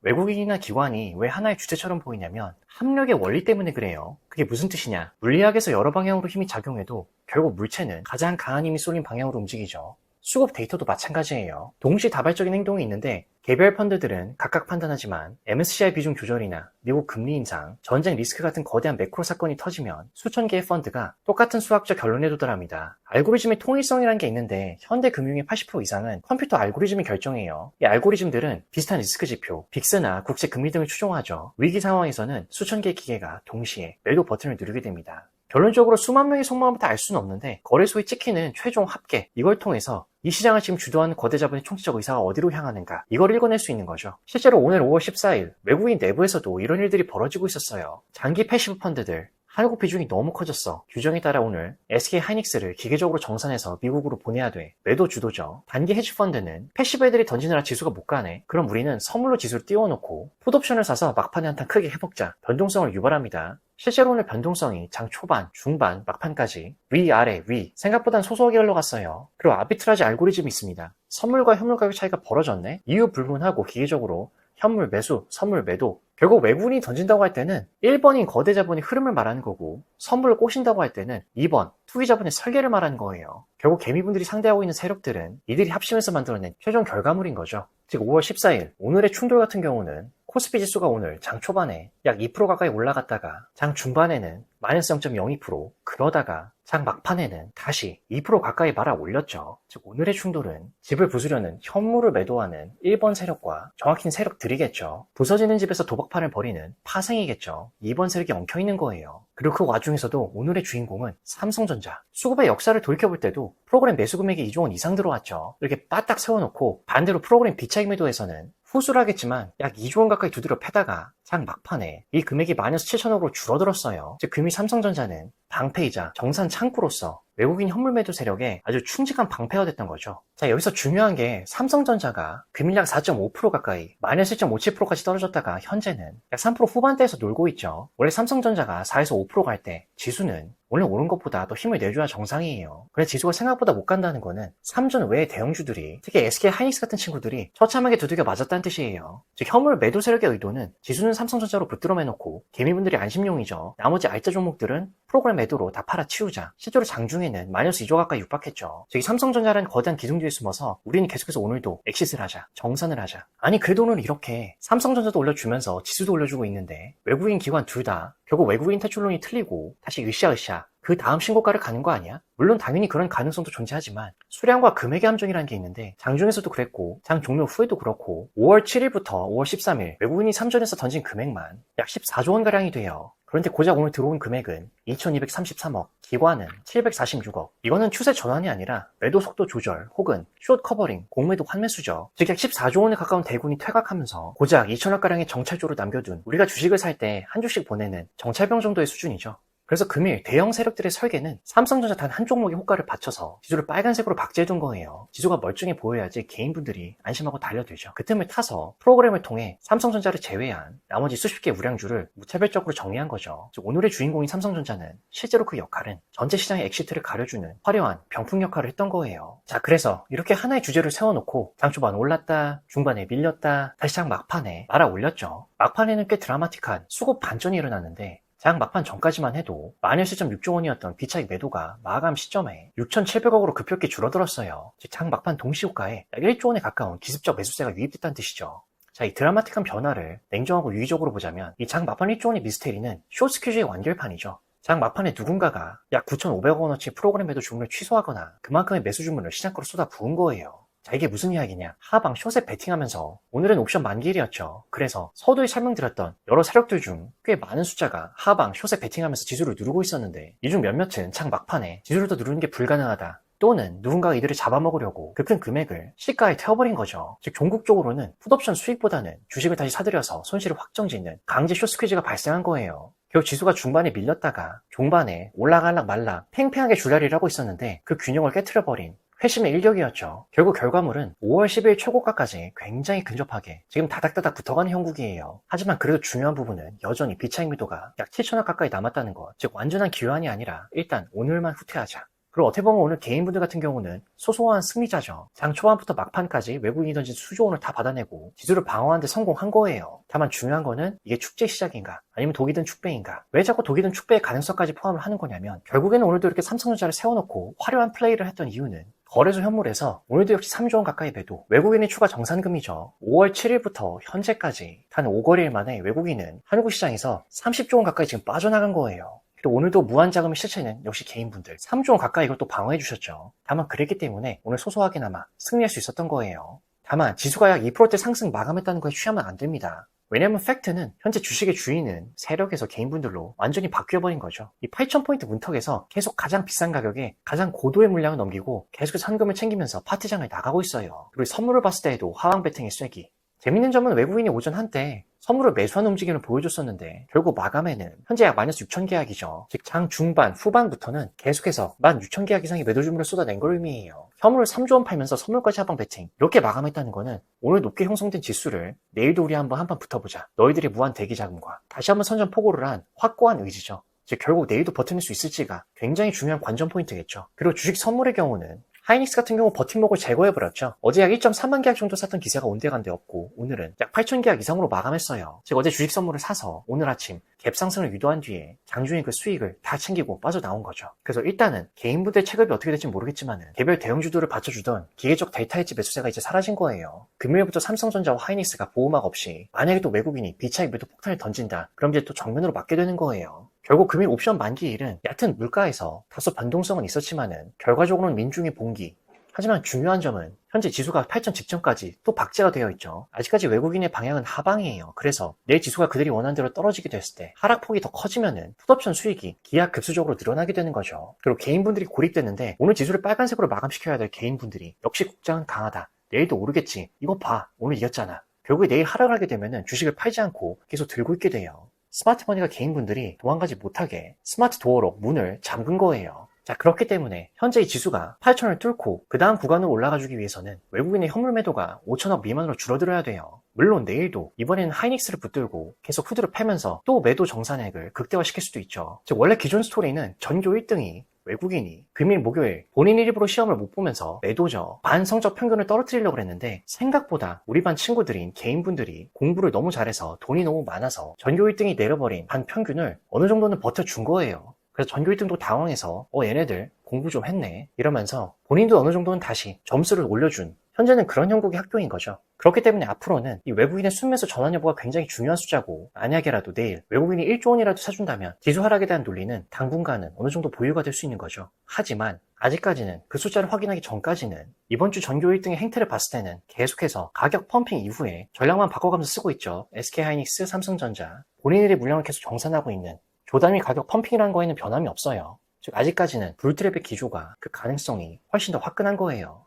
외국인이나 기관이 왜 하나의 주체처럼 보이냐면 합력의 원리 때문에 그래요. 그게 무슨 뜻이냐? 물리학에서 여러 방향으로 힘이 작용해도 결국 물체는 가장 강한 힘이 쏠린 방향으로 움직이죠. 수급 데이터도 마찬가지예요. 동시다발적인 행동이 있는데 개별 펀드들은 각각 판단하지만 MSCI 비중 조절이나 미국 금리 인상, 전쟁 리스크 같은 거대한 매크로 사건이 터지면 수천 개의 펀드가 똑같은 수학적 결론에 도달합니다. 알고리즘의 통일성이라는 게 있는데 현대 금융의 80% 이상은 컴퓨터 알고리즘이 결정해요. 이 알고리즘들은 비슷한 리스크 지표, 빅스나 국제 금리 등을 추종하죠. 위기 상황에서는 수천 개의 기계가 동시에 매도 버튼을 누르게 됩니다. 결론적으로 수만 명의 속마음을 다 알 수는 없는데 거래소에 찍히는 최종 합계, 이걸 통해서 이 시장을 지금 주도하는 거대 자본의 총체적 의사가 어디로 향하는가, 이걸 읽어낼 수 있는 거죠. 실제로 오늘 5월 14일 외국인 내부에서도 이런 일들이 벌어지고 있었어요. 장기 패시브 펀드들, 한국 비중이 너무 커졌어. 규정에 따라 오늘 SK 하이닉스를 기계적으로 정산해서 미국으로 보내야 돼. 매도 주도죠. 단기 헤지펀드는 패시브 애들이 던지느라 지수가 못 가네. 그럼 우리는 선물로 지수를 띄워놓고 풋옵션을 사서 막판에 한탕 크게 해먹자. 변동성을 유발합니다. 실제로 오늘 변동성이 장 초반, 중반, 막판까지 위, 아래, 위 생각보단 소소하게 흘러갔어요. 그리고 아비트라지 알고리즘이 있습니다. 선물과 현물 가격 차이가 벌어졌네? 이유 불문하고 기계적으로 현물 매수, 선물 매도. 결국 외국인이 던진다고 할 때는 1번인 거대 자본의 흐름을 말하는 거고 선물을 꼬신다고 할 때는 2번 투기 자본의 설계를 말하는 거예요. 결국 개미분들이 상대하고 있는 세력들은 이들이 합심해서 만들어낸 최종 결과물인 거죠. 즉 5월 14일 오늘의 충돌 같은 경우는 코스피 지수가 오늘 장 초반에 약 2% 가까이 올라갔다가 장 중반에는 마이너스 0.02%, 그러다가 장 막판에는 다시 2% 가까이 말아 올렸죠. 즉 오늘의 충돌은 집을 부수려는 현물을 매도하는 1번 세력과 정확히는 세력들이겠죠. 부서지는 집에서 도박판을 벌이는 파생이겠죠. 2번 세력이 엉켜있는 거예요. 그리고 그 와중에서도 오늘의 주인공은 삼성전자. 수급의 역사를 돌이켜볼 때도 프로그램 매수 금액이 2조 원 이상 들어왔죠. 이렇게 빠딱 세워놓고 반대로 프로그램 비차익 매도에서는 후수를 하겠지만 약 2조 원 가까이 두드려 패다가 장 막판에 이 금액이 마이너스 7천억으로 줄어들었어요. 즉 금이 삼성전자는 방패이자 정산 창구로서 외국인 현물 매도 세력에 아주 충직한 방패가 됐던 거죠. 자, 여기서 중요한 게 삼성전자가 금일약 4.5% 가까이 마이너스 1.57%까지 떨어졌다가 현재는 약 3% 후반대에서 놀고 있죠. 원래 삼성전자가 4에서 5% 갈 때 지수는 오늘 오른 것보다 더 힘을 내줘야 정상이에요. 그래서 지수가 생각보다 못 간다는 거는 삼전 외의 대형주들이, 특히 SK 하이닉스 같은 친구들이 처참하게 두들겨 맞았다는 뜻이에요. 즉 현물 매도 세력의 의도는 지수는 삼성전자로 붙들어 매놓고 개미분들이 안심용이죠. 나머지 알짜 종목들은 프로그램 매도로 다 팔아치우자. 실제로 장중에는 마이너스 2조 가까이 육박했죠. 즉 삼성전자라는 거대한 기둥 뒤에 숨어서 우리는 계속해서 오늘도 엑시스를 하자, 정산을 하자. 아니 그래도 오늘 이렇게 삼성전자도 올려주면서 지수도 올려주고 있는데 외국인 기관 둘 다 결국 외국인 퇴출론이 틀리고 다시 으쌰으쌰 그 다음 신고가를 가는 거 아니야? 물론 당연히 그런 가능성도 존재하지만 수량과 금액의 함정이라는 게 있는데 장중에서도 그랬고 장 종료 후에도 그렇고 5월 7일부터 5월 13일 외국인이 삼전에서 던진 금액만 약 14조 원가량이 돼요. 그런데 고작 오늘 들어온 금액은 2233억, 기관은 746억. 이거는 추세 전환이 아니라 매도 속도 조절 혹은 숏 커버링, 공매도 환매수죠. 즉 약 14조 원에 가까운 대군이 퇴각하면서 고작 2천억가량의 정찰조로 남겨둔 우리가 주식을 살 때 한 주씩 보내는 정찰병 정도의 수준이죠. 그래서 금일 대형 세력들의 설계는 삼성전자 단 한 종목의 호가를 받쳐서 지수를 빨간색으로 박제해둔 거예요. 지수가 멀쩡해 보여야지 개인분들이 안심하고 달려들죠. 그 틈을 타서 프로그램을 통해 삼성전자를 제외한 나머지 수십 개의 우량주를 무차별적으로 정리한 거죠. 즉 오늘의 주인공인 삼성전자는 실제로 그 역할은 전체 시장의 엑시트를 가려주는 화려한 병풍 역할을 했던 거예요. 자, 그래서 이렇게 하나의 주제를 세워놓고 장 초반 올랐다, 중반에 밀렸다, 다시 장 막판에 말아 올렸죠. 막판에는 꽤 드라마틱한 수급 반전이 일어났는데 장 막판 전까지만 해도 마이너스 1.6조 원이었던 비차익 매도가 마감 시점에 6,700억으로 급격히 줄어들었어요. 즉 장 막판 동시효과에 약 1조 원에 가까운 기습적 매수세가 유입됐다는 뜻이죠. 자, 이 드라마틱한 변화를 냉정하고 유의적으로 보자면 이 장 막판 1조 원의 미스테리는 숏스퀴즈의 완결판이죠. 장 막판에 누군가가 약 9,500억 원어치 프로그램 매도 주문을 취소하거나 그만큼의 매수 주문을 시장가로 쏟아 부은 거예요. 자, 이게 무슨 이야기냐? 하방 숏에 베팅하면서 오늘은 옵션 만기일이었죠. 그래서 서두에 설명드렸던 여러 세력들 중 꽤 많은 숫자가 하방 숏에 베팅하면서 지수를 누르고 있었는데 이 중 몇몇은 장 막판에 지수를 더 누르는 게 불가능하다, 또는 누군가가 이들을 잡아먹으려고 그 큰 금액을 시가에 태워버린 거죠. 즉 종국적으로는 풋옵션 수익보다는 주식을 다시 사들여서 손실을 확정짓는 강제 숏스퀴즈가 발생한 거예요. 결국 지수가 중반에 밀렸다가 종반에 올라갈락 말락 팽팽하게 줄다리를 하고 있었는데 그 균형을 깨트려버린 회심의 일격이었죠. 결국 결과물은 5월 10일 최고가까지 굉장히 근접하게 지금 다닥다닥 붙어가는 형국이에요. 하지만 그래도 중요한 부분은 여전히 비차익 매도가 약 7천억 가까이 남았다는 것. 즉 완전한 기환이 아니라 일단 오늘만 후퇴하자. 그리고 어떻게 보면 오늘 개인분들 같은 경우는 소소한 승리자죠. 장 초반부터 막판까지 외국인이 던진 수조원을 다 받아내고 지수를 방어하는 데 성공한 거예요. 다만 중요한 거는 이게 축제 시작인가 아니면 독이 든 축배인가. 왜 자꾸 독이 든 축배의 가능성까지 포함을 하는 거냐면 결국에는 오늘도 이렇게 삼성전자를 세워놓고 화려한 플레이를 했던 이유는 거래소 현물에서 오늘도 역시 3조 원 가까이 매도, 외국인의 추가 정산금이죠. 5월 7일부터 현재까지 단 5거래일 만에 외국인은 한국 시장에서 30조 원 가까이 지금 빠져나간 거예요. 그리고 오늘도 무한자금의 실체는 역시 개인분들 3조 원 가까이 이걸 또 방어해 주셨죠. 다만 그랬기 때문에 오늘 소소하게나마 승리할 수 있었던 거예요. 다만 지수가 약 2%대 상승 마감했다는 거에 취하면 안 됩니다. 왜냐면 팩트는 현재 주식의 주인은 세력에서 개인분들로 완전히 바뀌어버린 거죠. 이 8,000포인트 문턱에서 계속 가장 비싼 가격에 가장 고도의 물량을 넘기고 계속해서 현금을 챙기면서 파티장을 나가고 있어요. 그리고 선물을 봤을 때에도 하방 배팅의 쐐기. 재밌는 점은 외국인이 오전 한때 선물을 매수하는 움직임을 보여줬었는데 결국 마감에는 현재 약 마이너스 6천 계약이죠. 즉 장 중반, 후반부터는 계속해서 16,000 계약 이상의 매도 주문을 쏟아낸 걸 의미해요. 현물을 3조 원 팔면서 선물까지 하방 배팅 이렇게 마감했다는 거는 오늘 높게 형성된 지수를 내일도 우리 한번 붙어보자. 너희들의 무한 대기 자금과 다시 한번 선전 포고를 한 확고한 의지죠. 즉 결국 내일도 버텨낼 수 있을지가 굉장히 중요한 관전 포인트겠죠. 그리고 주식 선물의 경우는 하이닉스 같은 경우 버팀목을 제거해버렸죠. 어제 약 1.3만 계약 정도 샀던 기세가 온데간데 없고 오늘은 약 8천 계약 이상으로 마감했어요. 즉 어제 주식 선물을 사서 오늘 아침 갭 상승을 유도한 뒤에 장중에 그 수익을 다 챙기고 빠져나온 거죠. 그래서 일단은 개인분들 체급이 어떻게 될지 모르겠지만은 개별 대형주들을 받쳐주던 기계적 델타 헤지 매수세가 이제 사라진 거예요. 금요일부터 삼성전자와 하이닉스가 보호막 없이 만약에 또 외국인이 비차익 매도 폭탄을 던진다. 그럼 이제 또 정면으로 맞게 되는 거예요. 결국 금일 옵션 만기일은 얕은 물가에서 다소 변동성은 있었지만은 결과적으로는 민중의 봉기. 하지만 중요한 점은 현재 지수가 8천 직전까지 또 박제가 되어 있죠. 아직까지 외국인의 방향은 하방이에요. 그래서 내일 지수가 그들이 원하는 대로 떨어지게 됐을 때 하락폭이 더 커지면은 풋옵션 수익이 기하급수적으로 늘어나게 되는 거죠. 그리고 개인분들이 고립됐는데 오늘 지수를 빨간색으로 마감시켜야 될 개인분들이 역시 국장은 강하다. 내일도 오르겠지. 이거 봐. 오늘 이겼잖아. 결국에 내일 하락하게 되면은 주식을 팔지 않고 계속 들고 있게 돼요. 스마트머니가 개인분들이 도망가지 못하게 스마트 도어로 문을 잠근 거예요. 자, 그렇기 때문에 현재 이 지수가 8천을 뚫고 그 다음 구간으로 올라가주기 위해서는 외국인의 현물 매도가 5천억 미만으로 줄어들어야 돼요. 물론 내일도 이번에는 하이닉스를 붙들고 계속 후드를 패면서 또 매도 정산액을 극대화시킬 수도 있죠. 즉 원래 기존 스토리는 전교 1등이 외국인이 금일 목요일 본인 일부러 시험을 못 보면서 매도죠. 반 성적 평균을 떨어뜨리려고 했는데 생각보다 우리 반 친구들인 개인분들이 공부를 너무 잘해서 돈이 너무 많아서 전교 1등이 내려버린 반 평균을 어느 정도는 버텨준 거예요. 그래서 전교 1등도 당황해서 얘네들 공부 좀 했네 이러면서 본인도 어느 정도는 다시 점수를 올려준 현재는 그런 형국의 학교인 거죠. 그렇기 때문에 앞으로는 이 외국인의 순매수 전환 여부가 굉장히 중요한 숫자고 만약에라도 내일 외국인이 1조 원이라도 사준다면 지수 하락에 대한 논리는 당분간은 어느 정도 보유가 될 수 있는 거죠. 하지만 아직까지는 그 숫자를 확인하기 전까지는 이번 주 전교 1등의 행태를 봤을 때는 계속해서 가격 펌핑 이후에 전략만 바꿔가면서 쓰고 있죠. SK하이닉스, 삼성전자 본인들의 물량을 계속 정산하고 있는 조단위 가격 펌핑이라는 거에는 변함이 없어요. 즉 아직까지는 불트랩의 기조가 그 가능성이 훨씬 더 화끈한 거예요.